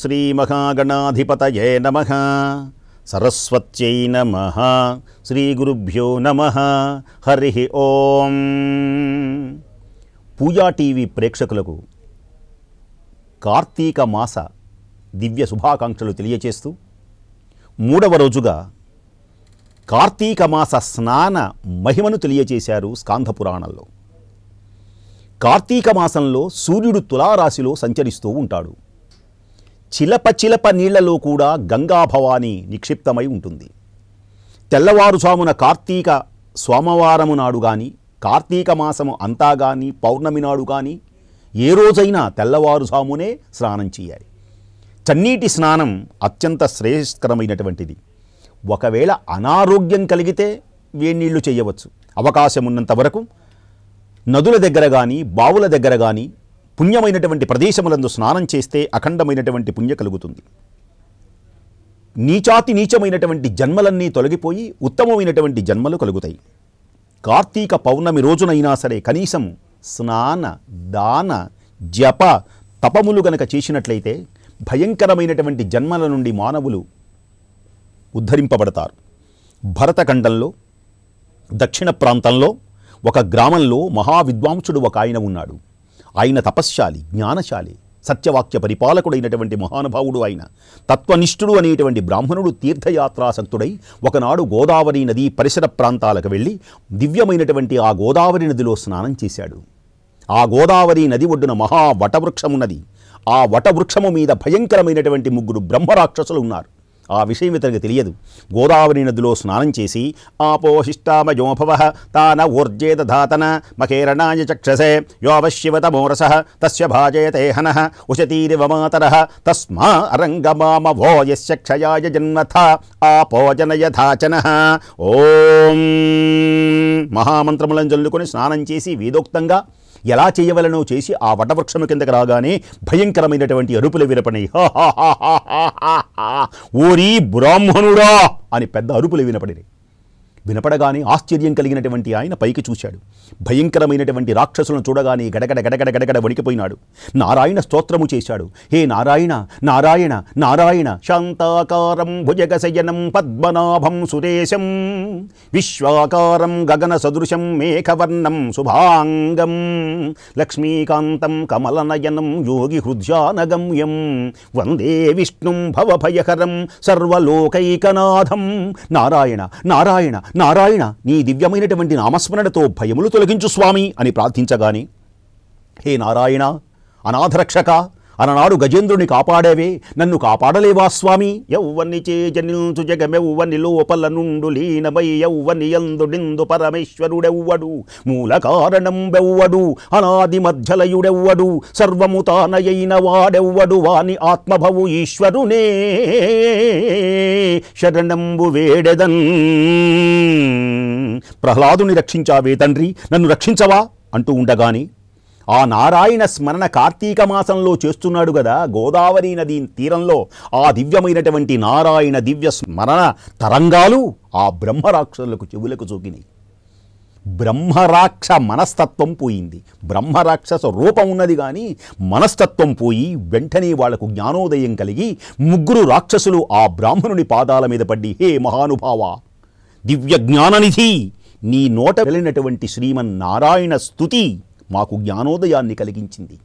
శ్రీమహాగణాధిపతయే నమః. సరస్వత్యై నమః. శ్రీగురుభ్యో నమః. హరి ఓం. పూజా టీవీ ప్రేక్షకులకు కార్తీక మాస దివ్య శుభాకాంక్షలు తెలియచేస్తూ మూడవ రోజుగా కార్తీక మాస స్నాన మహిమను తెలియచేశారు స్కాంధ పురాణంలో. కార్తీక మాసంలో సూర్యుడు తులారాశిలో సంచరిస్తూ ఉంటాడు. చిలప నీళ్లలో కూడా గంగా భవాని నిక్షిప్తమై ఉంటుంది. తెల్లవారుజామున కార్తీక సోమవారము నాడు కానీ, కార్తీక మాసము అంతా కానీ, పౌర్ణమి నాడు కానీ ఏ రోజైనా తెల్లవారుజామునే స్నానం చేయాలి. చన్నీటి స్నానం అత్యంత శ్రేయస్కరమైనటువంటిది. ఒకవేళ అనారోగ్యం కలిగితే వేడినీళ్లు చేయవచ్చు. అవకాశం ఉన్నంత వరకు నదుల దగ్గర కానీ, బావుల దగ్గర కానీ పుణ్యమైనటువంటి ప్రదేశములందు స్నానం చేస్తే అఖండమైనటువంటి పుణ్య కలుగుతుంది. నీచమైనటువంటి జన్మలన్నీ తొలగిపోయి ఉత్తమమైనటువంటి జన్మలు కలుగుతాయి. కార్తీక పౌర్ణమి రోజునైనా సరే కనీసం స్నాన, దాన, జప, తపములు గనక చేసినట్లయితే భయంకరమైనటువంటి జన్మల నుండి మానవులు ఉద్ధరింపబడతారు. భరతఖండంలో దక్షిణ ప్రాంతంలో ఒక గ్రామంలో మహావిద్వాంసుడు ఒక ఆయన ఉన్నాడు. ఆయన తపశ్శాలి, జ్ఞానశాలి, సత్యవాక్య పరిపాలకుడైనటువంటి మహానుభావుడు. ఆయన తత్వనిష్ఠుడు అనేటువంటి బ్రాహ్మణుడు తీర్థయాత్రాసక్తుడై ఒకనాడు గోదావరి నది పరిసర ప్రాంతాలకు వెళ్ళి దివ్యమైనటువంటి ఆ గోదావరి నదిలో స్నానం చేశాడు. ఆ గోదావరి నది ఒడ్డున మహా వటవృక్షమున్నది. ఆ వటవృక్షము మీద భయంకరమైనటువంటి 3 బ్రహ్మరాక్షసులు ఉన్నారు. ఆ విషయం ఇతనికి తెలియదు. గోదావరి నదిలో స్నానం చేసి ఆపోహిష్టామయోభవ తాన ఊర్జేత ధాతన మఖేరణాయ చక్షసే యోవశివతమోరస తస్య భాజయతే హనః ఉశతీరివ మాతరః తస్మా అరంగమామవో యస్య క్షయాయ జన్మథ ఆపోజనయథాచనః. ఓం మహామంత్రములను చల్లుకొని స్నానం చేసి వేదోక్తంగా ఎలా చేయవలనో చేసి ఆ వటవృక్షము కిందకి రాగానే భయంకరమైనటువంటి అరుపులు వినపడినాయి. ఓరీ బ్రాహ్మణుడా అని పెద్ద అరుపులు వినపడినాయి. వినపడగానే ఆశ్చర్యం కలిగినటువంటి ఆయన పైకి చూశాడు. భయంకరమైనటువంటి రాక్షసులను చూడగానే గడగడ వణికిపోయినాడు. నారాయణ స్తోత్రము చేశాడు. హే నారాయణ నారాయణ నారాయణ శాంతాకారం భుజగశయనం పద్మనాభం సురేశం విశ్వాకారం గగన సదృశం మేఘవర్ణం శుభాంగం లక్ష్మీకాంతం కమలనయనం యోగి హృద్యానగమ్యం వందే విష్ణుం భవభయహరం సర్వలోకైకనాథం. నారాయణ నారాయణ నారాయణ నీ దివ్యమైనటువంటి నామస్మరణతో భయములు తొలగించు స్వామి అని ప్రార్థించగానే, హే నారాయణ అనాథరక్షక, అలనాడు గజేంద్రుని కాపాడేవే, నన్ను కాపాడలేవా స్వామి? యౌవన్ని చేజనిల్చు జగమెవ్వని లోపల నుండు లీనమై యౌవని యందుడిందు పరమేశ్వరుడెవ్వడు, మూల కారణం బెవ్వడు, అనాది మధ్యలయుడెవ్వడు, సర్వము తానయైన వాడెవ్వడు, వాని ఆత్మభవు ఈశ్వరునే శరణంబు వేడెదన్. ప్రహ్లాదుని రక్షించావే తండ్రి, నన్ను రక్షించవా అంటూ ఉండగానే ఆ నారాయణ స్మరణ కార్తీక మాసంలో చేస్తున్నాడు కదా. గోదావరి నది తీరంలో ఆ దివ్యమైనటువంటి నారాయణ దివ్య స్మరణ తరంగాలు ఆ బ్రహ్మరాక్షసులకు చెవులకు సోకినాయి. బ్రహ్మరాక్ష మనస్తత్వం పోయింది. బ్రహ్మరాక్షస రూపం ఉన్నది కానీ మనస్తత్వం పోయి వెంటనే వాళ్లకు జ్ఞానోదయం కలిగి 3 రాక్షసులు ఆ బ్రాహ్మణుని పాదాల మీద పడి, హే మహానుభావ, దివ్య జ్ఞాననిధి, నీ నోట వెళ్ళినటువంటి శ్రీమన్నారాయణ స్తుతి మాకు జ్ఞానోదయాన్ని కలిగించింది.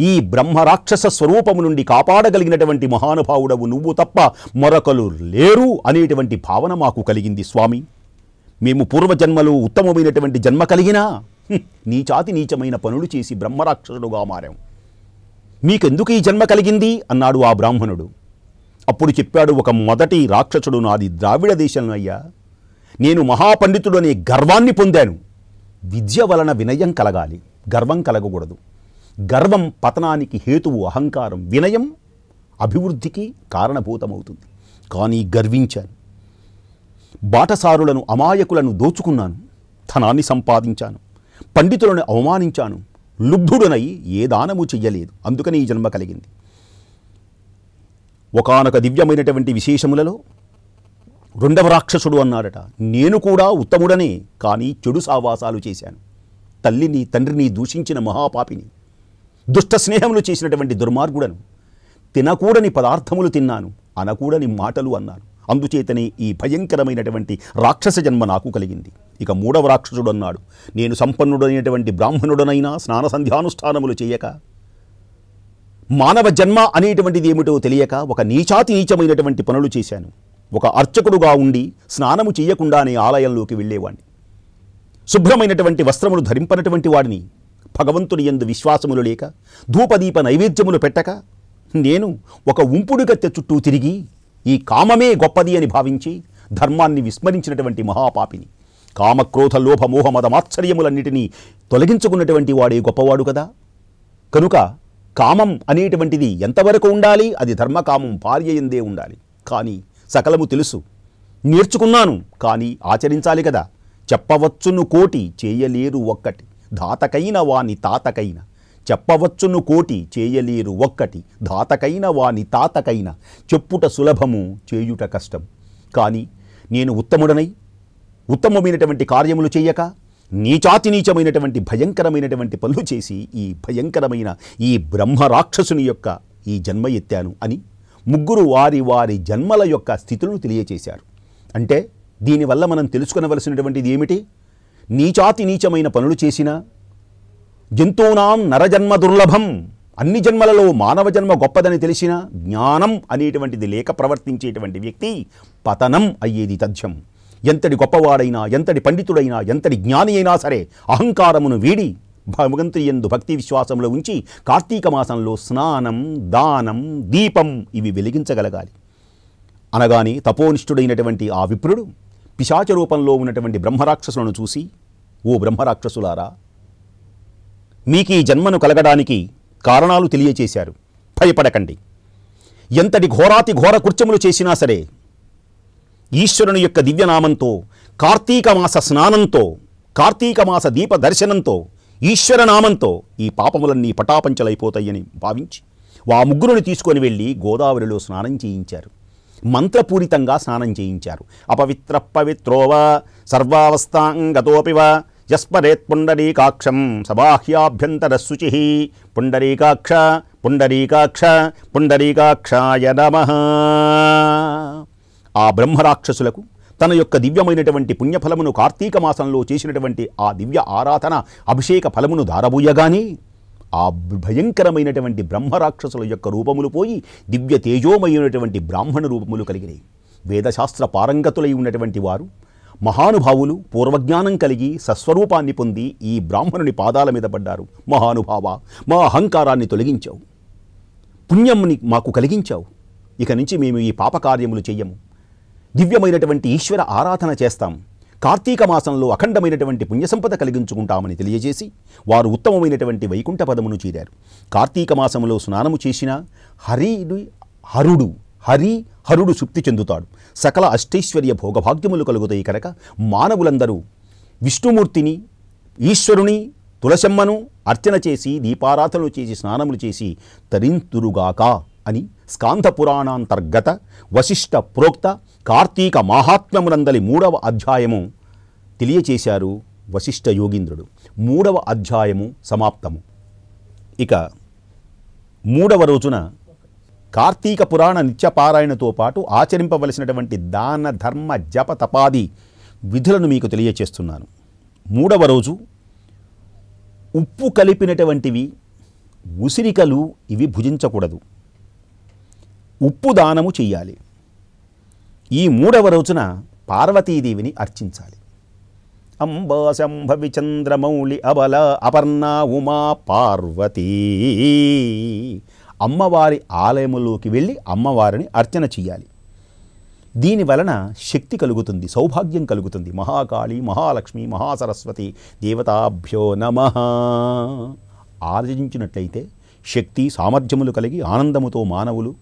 ఈ బ్రహ్మరాక్షస స్వరూపము నుండి కాపాడగలిగినటువంటి మహానుభావుడవు నువ్వు తప్ప మరొకరు లేరు అనేటువంటి భావన మాకు కలిగింది స్వామి. మేము పూర్వజన్మలో ఉత్తమమైనటువంటి జన్మ కలిగినా నీచమైన పనులు చేసి బ్రహ్మరాక్షసుడుగా మారాం. మీకెందుకు ఈ జన్మ కలిగింది అన్నాడు ఆ బ్రాహ్మణుడు. అప్పుడు చెప్పాడు, ఒక మొదటి రాక్షసుడు నాది ద్రావిడ దేశంలో అయ్యా. నేను మహాపండితుడు అనే గర్వాన్ని పొందాను. విద్య వలన వినయం కలగాలి, గర్వం కలగకూడదు. గర్వం పతనానికి హేతువు అహంకారం, వినయం అభివృద్ధికి కారణభూతమవుతుంది. కానీ గర్వించాను, బాటసారులను అమాయకులను దోచుకున్నాను, ధనాన్ని సంపాదించాను, పండితులను అవమానించాను, లుబ్ధుడనై ఏ దానము చెయ్యలేదు. అందుకని ఈ జన్మ కలిగింది. ఒకానొక దివ్యమైనటువంటి విశేషములలో రెండవ రాక్షసుడు అన్నాడట, నేను కూడా ఉత్తముడనే, కానీ చెడు సావాసాలు చేశాను. తల్లిని తండ్రిని దూషించిన మహాపాపిని, దుష్ట స్నేహములు చేసినటువంటి దుర్మార్గుడను, తినకూడని పదార్థములు తిన్నాను, అనకూడని మాటలు అన్నాను. అందుచేతనే ఈ భయంకరమైనటువంటి రాక్షస జన్మ నాకు కలిగింది. ఇక మూడవ రాక్షసుడు అన్నాడు, నేను సంపన్నుడైనటువంటి బ్రాహ్మణుడనైనా స్నాన సంధ్యానుష్ఠానములు చేయక, మానవ జన్మ అనేటువంటిది ఏమిటో తెలియక ఒక నీచాతి నీచమైనటువంటి పనులు చేశాను. ఒక అర్చకుడుగా ఉండి స్నానము చేయకుండానే ఆలయంలోకి వెళ్ళేవాడిని. శుభ్రమైనటువంటి వస్త్రములు ధరింపనటువంటి వాడిని. భగవంతుని యందు విశ్వాసములు లేక, ధూపదీప నైవేద్యములు పెట్టక, నేను ఒక ఉంపుడు గత్తె చుట్టూ తిరిగి ఈ కామమే గొప్పది అని భావించి ధర్మాన్ని విస్మరించినటువంటి మహాపాపిని. కామక్రోధ లోభ మోహ మదమాశ్చర్యములన్నిటినీ తొలగించుకున్నటువంటి వాడే గొప్పవాడు కదా. కనుక కామం అనేటువంటిది ఎంతవరకు ఉండాలి? అది ధర్మకామం భార్య యందే ఉండాలి. కానీ సకలము తెలుసు, నేర్చుకున్నాను, కానీ ఆచరించాలి కదా. చెప్పవచ్చును కోటి, చేయలేరు ఒక్కటి, ధాతకైన వాని తాతకైన. చెప్పవచ్చును కోటి, చేయలేరు ఒక్కటి, ధాతకైన వాని తాతకైన. చెప్పుట సులభము, చేయుట కష్టం. కానీ నేను ఉత్తముడనై ఉత్తమమైనటువంటి కార్యములు చేయక నీచాతి నీచమైనటువంటి భయంకరమైనటువంటి పనులు చేసి ఈ భయంకరమైన ఈ బ్రహ్మరాక్షసుని యొక్క ఈ జన్మ ఎత్తాను అని ముగ్గురు వారి వారి జన్మల యొక్క స్థితులను తెలియచేశారు. అంటే దీనివల్ల మనం తెలుసుకొనవలసినటువంటిది ఏమిటి? నీచాతి నీచమైన పనులు చేసిన జంతువునాం నరజన్మ దుర్లభం, అన్ని జన్మలలో మానవ జన్మ గొప్పదని తెలిసిన జ్ఞానం అనేటువంటిది లేక ప్రవర్తించేటువంటి వ్యక్తి పతనం అయ్యేది తథ్యం. ఎంతటి గొప్పవాడైనా, ఎంతటి పండితుడైనా, ఎంతటి జ్ఞాని అయినా సరే అహంకారమును వీడి భగవంతుని యందు భక్తి విశ్వాసంలో ఉంచి కార్తీక మాసంలో స్నానం, దానం, దీపం ఇవి వెలిగించగలగాలి. అనగానే తపోనిష్ఠుడైనటువంటి ఆ విప్రుడు పిశాచ రూపంలో ఉన్నటువంటి బ్రహ్మరాక్షసులను చూసి, ఓ బ్రహ్మరాక్షసులారా, మీకు ఈ జన్మను కలగడానికి కారణాలు తెలియచేశారు. భయపడకండి. ఎంతటి ఘోరాతి ఘోర కృత్యములు చేసినా సరే ఈశ్వరుని యొక్క దివ్యనామంతో, కార్తీక మాస స్నానంతో, కార్తీక మాస దీప దర్శనంతో, ఈశ్వరనామంతో ఈ పాపములన్నీ పటాపంచలైపోతాయని భావించి ఆ ముగ్గురుని తీసుకొని వెళ్ళి గోదావరిలో స్నానం చేయించారు. మంత్రపూరితంగా స్నానం చేయించారు. అపవిత్ర పవిత్రోవ సర్వావస్థాంగతోపివ యస్మరేత్ పుండరీకాక్షం సబాహ్యాభ్యంతర శుచి. పుండరీకాక్ష పుండరీకాక్ష పుండరీకాక్షాయ నమః. ఆ బ్రహ్మరాక్షసులకు తన యొక్క దివ్యమైనటువంటి పుణ్యఫలమును కార్తీక మాసంలో చేసినటువంటి ఆ దివ్య ఆరాధన అభిషేక ఫలమును దారబోయగానే ఆ భయంకరమైనటువంటి బ్రహ్మరాక్షసుల యొక్క రూపములు పోయి దివ్య తేజోమయమైనటువంటి బ్రాహ్మణ రూపములు కలిగినాయి. వేదశాస్త్ర పారంగతులై ఉన్నటువంటి వారు మహానుభావులు పూర్వజ్ఞానం కలిగి సస్వరూపాన్ని పొంది ఈ బ్రాహ్మణుని పాదాల మీద పడ్డారు. మహానుభావ, మా అహంకారాన్ని తొలగించావు, పుణ్యంని మాకు కలిగించావు. ఇక నుంచి మేము ఈ పాపకార్యములు చెయ్యము, దివ్యమైనటువంటి ఈశ్వర ఆరాధన చేస్తాం, కార్తీక మాసంలో అఖండమైనటువంటి పుణ్యసంపద కలిగించుకుంటామని తెలియజేసి వారు ఉత్తమమైనటువంటి వైకుంఠ పదమును చేరారు. కార్తీక మాసంలో స్నానము చేసిన హరుడు సుప్తి చెందుతాడు. సకల అష్టైశ్వర్య భోగభాగ్యములు కలుగుతాయి. కనుక మానవులందరూ విష్ణుమూర్తిని, ఈశ్వరుని, తులసమ్మను అర్చన చేసి, దీపారాధనలు చేసి, స్నానములు చేసి తరింతురుగాక అని స్కాంద పురాణాంతర్గత వశిష్ఠ ప్రోక్త కార్తీక మాహాత్మ్యమునందలి 3వ అధ్యాయము తెలియచేశారు వశిష్ఠ యోగీంద్రుడు. 3వ అధ్యాయము సమాప్తము. ఇక 3వ రోజున కార్తీక పురాణ నిత్యపారాయణతో పాటు ఆచరింపవలసినటువంటి దాన ధర్మ జప తపాది విధులను మీకు తెలియచేస్తున్నాను. 3వ రోజు ఉప్పు కలిపినటువంటివి, ఉసిరికలు ఇవి భుజించకూడదు. ఉప్పు దానము చెయ్యాలి. ఈ 3వ రోజున పార్వతీదేవిని అర్చించాలి. అంబా శంభవి చంద్రమౌళి అబల అపర్ణా ఉమా పార్వతీ. అమ్మవారి ఆలయములోకి వెళ్ళి అమ్మవారిని అర్చన చెయ్యాలి. దీనివలన శక్తి కలుగుతుంది, సౌభాగ్యం కలుగుతుంది. మహాకాళి, మహాలక్ష్మి, మహాసరస్వతి దేవతాభ్యో నమః ఆర్జించినట్లయితే శక్తి సామర్థ్యములు కలిగి ఆనందముతో మానవులు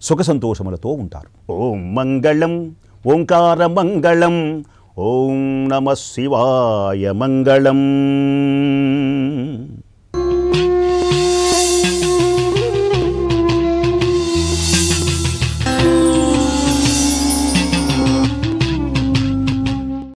సుఖ సంతోషములతో ఉంటారు. ఓం మంగళం, ఓంకార మంగళం, ఓం నమః శివాయ మంగళం.